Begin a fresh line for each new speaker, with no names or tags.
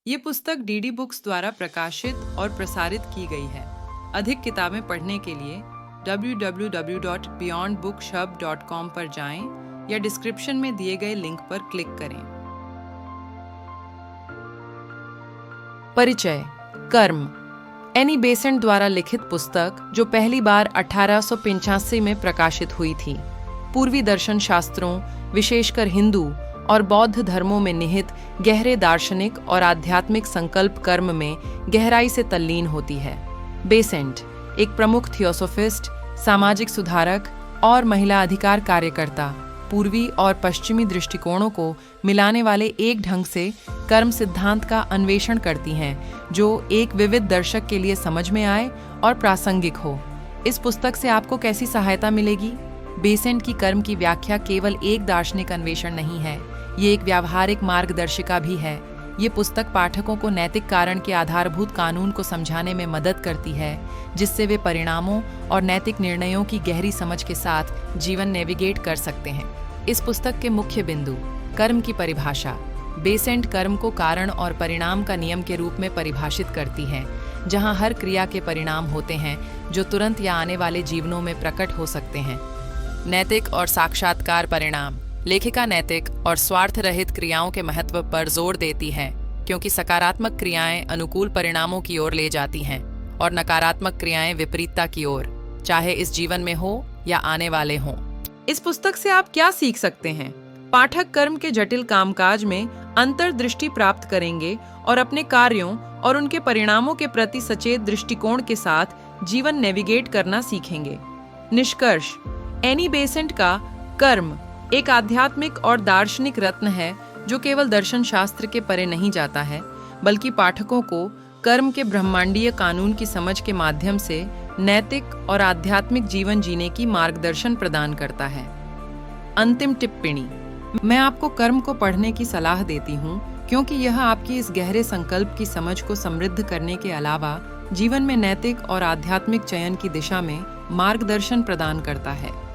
ये पुस्तक DD books द्वारा प्रकाशित और प्रसारित की गई है। अधिक किताबें पढ़ने के लिए www.beyondbookshub.com पर जाएं या डिस्क्रिप्शन में दिए गए लिंक पर क्लिक करें। परिचय। कर्म एनी बेसेंट द्वारा लिखित पुस्तक जो पहली बार 1885 में प्रकाशित हुई थी। पूर्वी दर्शन शास्त्रों, विशेषकर हिंदू और बौद्ध धर्मों में निहित गहरे दार्शनिक और आध्यात्मिक संकल्प कर्म में गहराई से तल्लीन होती है। बेसेंट एक प्रमुख थियोसोफिस्ट, सामाजिक सुधारक और महिला अधिकार कार्यकर्ता, पूर्वी और पश्चिमी दृष्टिकोणों को मिलाने वाले एक ढंग से कर्म सिद्धांत का अन्वेषण करती हैं, जो एक विविध दर्शक के लिए समझ में आए और प्रासंगिक हो। इस पुस्तक से आपको कैसी सहायता मिलेगी? बेसेंट की कर्म की व्याख्या केवल एक दार्शनिक अन्वेषण नहीं है, ये एक व्यावहारिक मार्गदर्शिका भी है। ये पुस्तक पाठकों को नैतिक कारण के आधारभूत कानून को समझाने में मदद करती है, जिससे वे परिणामों और नैतिक निर्णयों की गहरी समझ के साथ जीवन नेविगेट कर सकते हैं। इस पुस्तक के मुख्य बिंदु। कर्म की परिभाषा। बेसेंट कर्म को कारण और परिणाम का नियम के रूप में परिभाषित करती है, जहां हर क्रिया के परिणाम होते हैं जो तुरंत या आने वाले जीवनों में प्रकट हो सकते हैं। नैतिक और साक्षात्कार परिणाम। लेखिका नैतिक और स्वार्थ रहित क्रियाओं के महत्व पर जोर देती है, क्योंकि सकारात्मक क्रियाएं अनुकूल परिणामों की ओर ले जाती हैं और नकारात्मक क्रियाएं विपरीतता की ओर, चाहे इस जीवन में हो या आने वाले हों। इस पुस्तक से आप क्या सीख सकते हैं? पाठक कर्म के जटिल कामकाज में अंतर्दृष्टि प्राप्त करेंगे और अपने कार्यों और उनके परिणामों के प्रति सचेत दृष्टिकोण के साथ जीवन नेविगेट करना सीखेंगे। निष्कर्ष। एनी बेसेंट का कर्म एक आध्यात्मिक और दार्शनिक रत्न है, जो केवल दर्शन शास्त्र के परे नहीं जाता है, बल्कि पाठकों को कर्म के ब्रह्मांडीय कानून की समझ के माध्यम से नैतिक और आध्यात्मिक जीवन जीने की मार्गदर्शन प्रदान करता है। अंतिम टिप्पणी। मैं आपको कर्म को पढ़ने की सलाह देती हूँ, क्योंकि यह आपकी इस गहरे संकल्प की समझ को समृद्ध करने के अलावा जीवन में नैतिक और आध्यात्मिक चयन की दिशा में मार्गदर्शन प्रदान करता है।